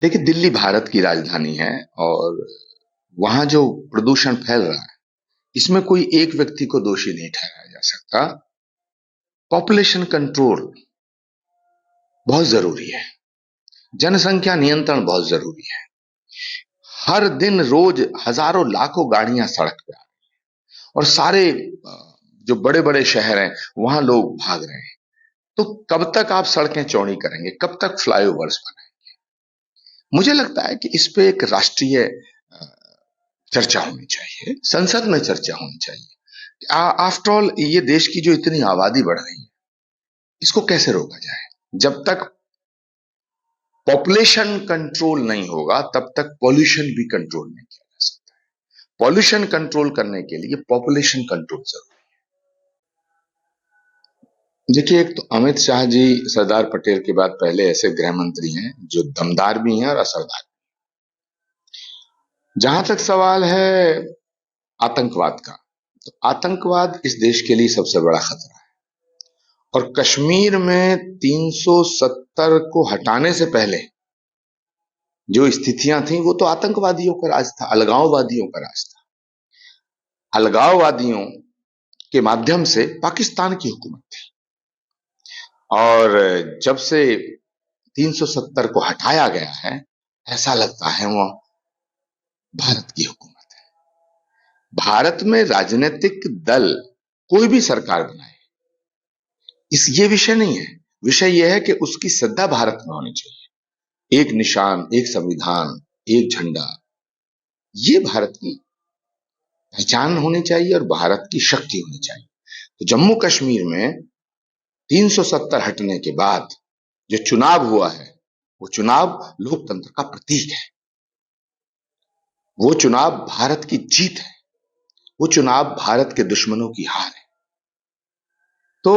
देखिए, दिल्ली भारत की राजधानी है और वहां जो प्रदूषण फैल रहा है, इसमें कोई एक व्यक्ति को दोषी नहीं ठहराया जा सकता। पॉपुलेशन कंट्रोल बहुत जरूरी है। जनसंख्या नियंत्रण बहुत जरूरी है। हर दिन रोज हजारों लाखों गाड़ियां सड़क पे आ रही हैं और सारे जो बड़े बड़े शहर हैं वहां लोग भाग रहे हैं। तो कब तक आप सड़कें चौड़ी करेंगे? कब तक फ्लाईओवर्स बनाएंगे? मुझे लगता है कि इस पे एक राष्ट्रीय चर्चा होनी चाहिए, संसद में चर्चा होनी चाहिए। आफ्टर ऑल ये देश की जो इतनी आबादी बढ़ रही है, इसको कैसे रोका जाए? जब तक पॉपुलेशन कंट्रोल नहीं होगा तब तक पॉल्यूशन भी कंट्रोल नहीं किया जा सकता। पॉल्यूशन कंट्रोल करने के लिए पॉपुलेशन कंट्रोल जरूरी है। देखिए, एक तो अमित शाह जी सरदार पटेल के बाद पहले ऐसे गृह मंत्री हैं जो दमदार भी हैं और असरदार। जहां तक सवाल है आतंकवाद का, तो आतंकवाद इस देश के लिए सबसे बड़ा खतरा है। और कश्मीर में 370 को हटाने से पहले जो स्थितियां थी वो तो आतंकवादियों का राज था, अलगाववादियों का राज था। अलगाववादियों के माध्यम से पाकिस्तान की हुकूमत थी और जब से 370 को हटाया गया है, ऐसा लगता है वो भारत की हुकूमत है। भारत में राजनीतिक दल कोई भी सरकार बनाए, इस ये विषय नहीं है। विषय यह है कि उसकी श्रद्धा भारत में होनी चाहिए। एक निशान, एक संविधान, एक झंडा, ये भारत की पहचान होनी चाहिए और भारत की शक्ति होनी चाहिए। तो जम्मू कश्मीर में 370 हटने के बाद जो चुनाव हुआ है, वो चुनाव लोकतंत्र का प्रतीक है। वो चुनाव भारत की जीत है। वो चुनाव भारत के दुश्मनों की हार है। तो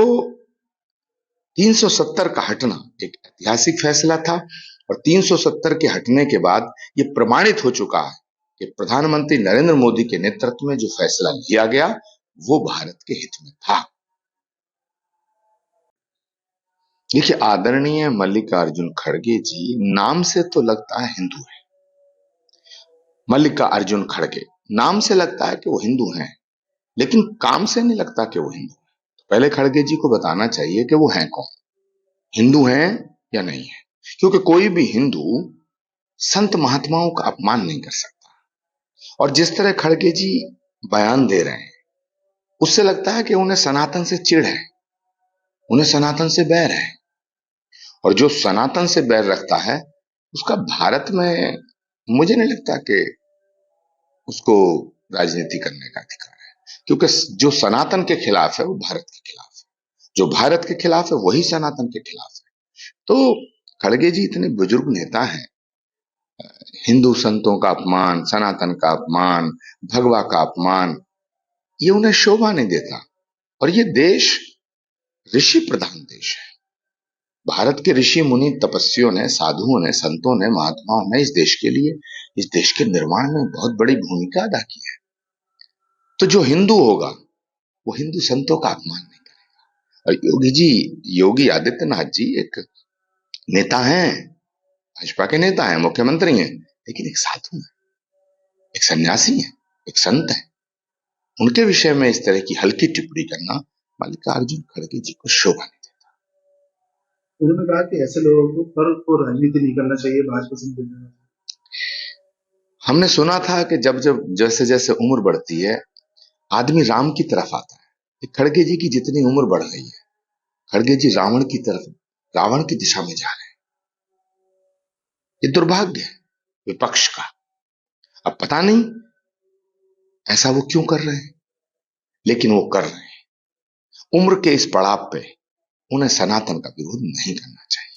370 का हटना एक ऐतिहासिक फैसला था और 370 के हटने के बाद ये प्रमाणित हो चुका है कि प्रधानमंत्री नरेंद्र मोदी के नेतृत्व में जो फैसला लिया गया वो भारत के हित में था। देखिए, आदरणीय मल्लिकार्जुन खड़गे जी नाम से तो लगता है हिंदू है। मल्लिकार्जुन खड़गे नाम से लगता है कि वो हिंदू हैं, लेकिन काम से नहीं लगता कि वो हिंदू हैं। तो पहले खड़गे जी को बताना चाहिए कि वो हैं कौन, हिंदू हैं या नहीं है। क्योंकि कोई भी हिंदू संत महात्माओं का अपमान नहीं कर सकता। और जिस तरह खड़गे जी बयान दे रहे हैं, उससे लगता है कि उन्हें सनातन से चिढ़ है, उन्हें सनातन से बैर है। और जो सनातन से बैर रखता है उसका भारत में मुझे नहीं लगता कि उसको राजनीति करने का अधिकार है। क्योंकि जो सनातन के खिलाफ है वो भारत के खिलाफ है, जो भारत के खिलाफ है वही सनातन के खिलाफ है। तो खड़गे जी इतने बुजुर्ग नेता हैं, हिंदू संतों का अपमान, सनातन का अपमान, भगवा का अपमान, ये उन्हें शोभा नहीं देता। और ये देश ऋषि प्रधान देश है। भारत के ऋषि मुनि, तपस्वियों ने, साधुओं ने, संतों ने, महात्माओं ने इस देश के लिए, इस देश के निर्माण में बहुत बड़ी भूमिका अदा की है। तो जो हिंदू होगा वो हिंदू संतों का अपमान नहीं करेगा। और योगी जी, योगी आदित्यनाथ जी एक नेता हैं, भाजपा के नेता हैं, मुख्यमंत्री हैं, लेकिन एक साधु हैं, एक सन्यासी हैं, एक संत हैं। उनके विषय में इस तरह की हल्की टिप्पणी करना मल्लिकार्जुन खड़गे जी को शोभा नहीं देता। उन्होंने कहा कि ऐसे लोगों को पर राजनीति नहीं करना चाहिए भाजपा से। हमने सुना था कि जब जब जैसे जैसे उम्र बढ़ती है आदमी राम की तरफ आता है। खड़गे जी की जितनी उम्र बढ़ रही है, खड़गे जी रावण की तरफ, रावण की दिशा में जा रहे हैं। ये दुर्भाग्य है विपक्ष का। अब पता नहीं ऐसा वो क्यों कर रहे हैं, लेकिन वो कर रहे हैं। उम्र के इस पड़ाव पे उन्हें सनातन का विरोध नहीं करना चाहिए।